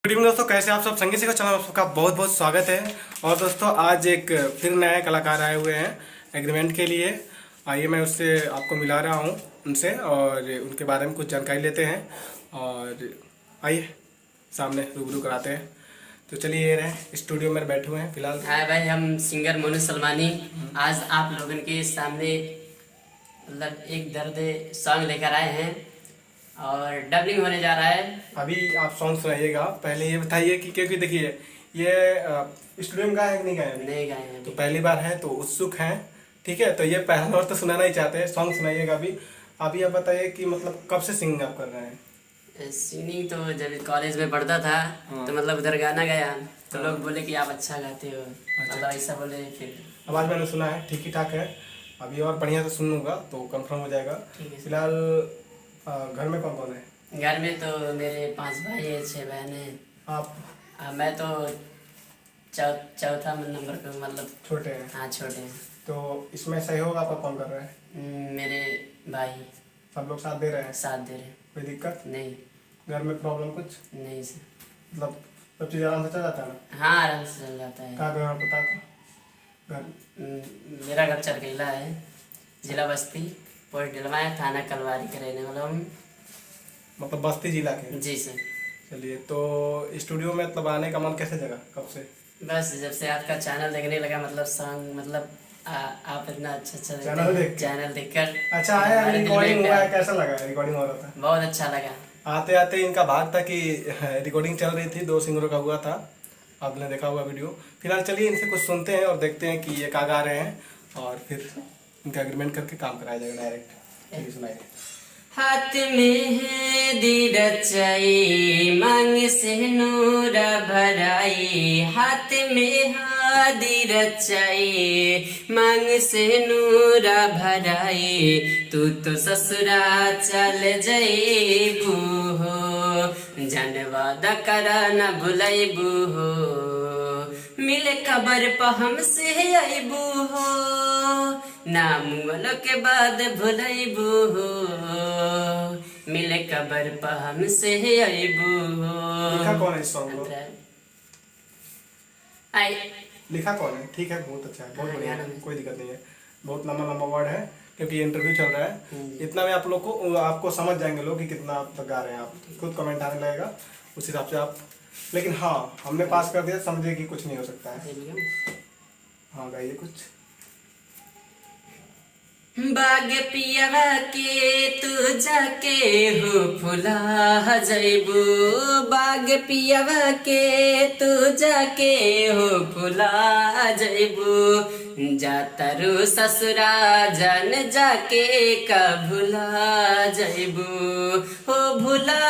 Good evening दोस्तों, कैसे आप सब। संगीत सीखो चैनल में आपका बहुत बहुत स्वागत है। और दोस्तों आज एक फिर नए कलाकार आए हुए हैं एग्रीमेंट के लिए। आइए मैं उससे आपको मिला रहा हूँ उनसे और उनके बारे में कुछ जानकारी लेते हैं और आइए सामने रूबरू कराते हैं। तो चलिए ये रहे स्टूडियो में बैठे हुए हैं फिलहाल। हाय भाई, हम सिंगर मोनू सलमानी आज आप लोगों के सामने मतलब एक दर्द सॉन्ग लेकर आए हैं और डबलिंग होने जा रहा है। अभी आप सॉन्ग सुनाइएगा, पहले ये बताइए कि क्योंकि देखिए ये स्टूडियो में गाए हैं कि नहीं गाए हैं? नहीं गाए हैं तो अभी। पहली बार है तो उत्सुक हैं, ठीक है। तो ये पहला बार तो सुनाना ही चाहते हैं, सॉन्ग सुनाइएगा अभी। अभी आप बताइए कि मतलब कब से सिंगिंग आप कर रहे हैं? सिंगिंग तो जब कॉलेज में पढ़ता था तो मतलब उधर गाना गाया तो हाँ। लोग बोले कि आप अच्छा गाते हो, मतलब ऐसा बोले। फिर आवाज़ मैंने सुना है, ठीक ही ठाक है। अभी और बढ़िया से सुन लूँगा तो कंफर्म हो जाएगा। ठीक है। फिलहाल घर में कौन कौन है? घर में तो मेरे 5 भाई है, 6 बहन है। आप मैं तो चौथा नंबर पे, मतलब छोटे हैं? हाँ छोटे हैं। तो इसमें सहयोग आपका कौन कर रहा है? मेरे भाई सब लोग साथ दे रहे हैं? साथ दे रहे हैं। कोई दिक्कत नहीं घर में, प्रॉब्लम कुछ? नहीं सर। मतलब सब चीज़ आराम से चल जाता है ना? हाँ आराम से चल जाता है। कहाँ घर पता का घर? मेरा घर चरकेला है, जिला बस्ती, पोस्ट डलवाया, थाना कलवारी का रहने वाला हूँ। मतलब बस्ती जिला के? जी सर। चलिए, तो स्टूडियो में मतलब आने का मन कैसे जगा, कब से? बस जब से आपका चैनल देखने लगा, मतलब सॉन्ग, मतलब आप इतना अच्छा अच्छा चैनल देख के? चैनल देखकर अच्छा आया, हमारे दिल में रिकॉर्डिंग हुआ है, प्यार। कैसा लगा? रिकॉर्डिंग हो रहा था, बहुत अच्छा लगा। आते आते इनका भाग था कि रिकॉर्डिंग चल रही थी, 2 सिंगरों का हुआ था, आपने देखा होगा वीडियो। फिलहाल चलिए इनसे कुछ सुनते हैं और देखते हैं कि ये क्या गा रहे हैं और फिर इनका एग्रीमेंट करके काम कराया जाएगा डायरेक्ट। चलिए सुनाइए। हाथ में है दी रचाई, मांग से नूरा भराई। हाथ में हादी रचाई, मांग से नूरा भराई। तू तो ससुरा चल जईबू हो, जनवा दकरा न भुलैबू हो। मिले खबर पर हमसे अबू हो, नाम वालों के बाद भुलैबू हो। मिले खबर पर हमसे अबू हो। लिखा कौन है इस सॉन्ग को? आई लिखा कौन है? ठीक है, बहुत अच्छा है, बहुत हाँ, बढ़िया गाना है, में। कोई दिक्कत नहीं है। बहुत लंबा लंबा वर्ड है क्योंकि ये इंटरव्यू चल रहा है। इतना में आप लोग को, आपको समझ जाएंगे लोग कि कितना आप तक गा रहे हैं। आप खुद कमेंट आने लगेगा, उस हिसाब से आप। लेकिन हाँ, हमने पास कर दिया, समझे कि कुछ नहीं हो सकता है। हाँ गाइए कुछ। बाग पिया के तू जाके हो फुला जैबू। बाग पिया के तू जाके हो फुला जैबू। जातरू ससुरा जन जाके का भुला जैबू। हो भुला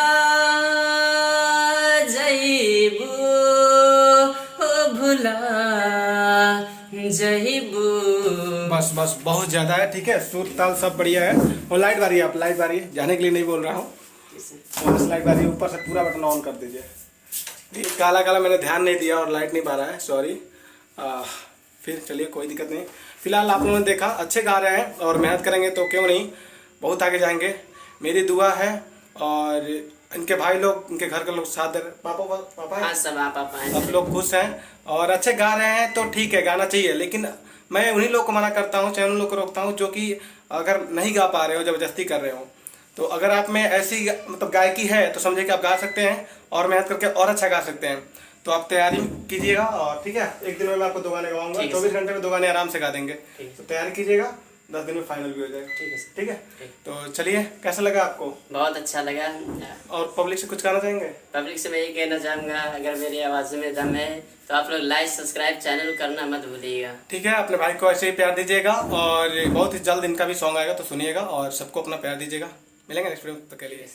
जैबू, हो भुला जैबू। बस बस, बहुत ज़्यादा है, ठीक है। सुर ताल सब बढ़िया है। और लाइट बारी है, आप लाइट बारी है, जाने के लिए नहीं बोल रहा हूँ। बस लाइट बारी ऊपर से पूरा बटन ऑन कर दीजिए। ये काला काला मैंने ध्यान नहीं दिया और लाइट नहीं बारा है, सॉरी। फिर चलिए कोई दिक्कत नहीं। फिलहाल आप लोगों ने देखा, अच्छे गा रहे हैं और मेहनत करेंगे तो क्यों नहीं, बहुत आगे जाएंगे, मेरी दुआ है। और इनके भाई लोग, इनके घर के लोग साथ दे रहे। पापा हाँ सब आप सब लोग खुश हैं और अच्छे गा रहे हैं तो ठीक है, गाना चाहिए। लेकिन मैं उन्हीं लोग को मना करता हूँ, चाहे उन लोग को रोकता हूँ जो कि अगर नहीं गा पा रहे हो, जबरदस्ती कर रहे हो। तो अगर आप में ऐसी मतलब गायकी है तो समझे कि आप गा सकते हैं और मेहनत करके और अच्छा गा सकते हैं। तो आप तैयारी कीजिएगा और ठीक है, एक दिन में मैं आपको 2 गाने गाऊंगा, 24 घंटे में 2 गाने आराम से गा देंगे। तो तैयारी कीजिएगा, 10 दिन में फाइनल भी हो जाएगा। ठीक है सर। ठीक है, तो चलिए, कैसा लगा आपको? बहुत अच्छा लगा। और पब्लिक से कुछ कहना चाहेंगे? पब्लिक से मैं यही कहना चाहूँगा, अगर मेरी आवाज़ में दम है तो आप लोग लाइक सब्सक्राइब चैनल करना मत भूलिएगा। ठीक है, अपने भाई को ऐसे ही प्यार दीजिएगा और बहुत ही जल्द इनका भी सॉन्ग आएगा तो सुनिएगा और सबको अपना प्यार दीजिएगा। मिलेंगे नेक्स्ट वीडियो, तक के लिए।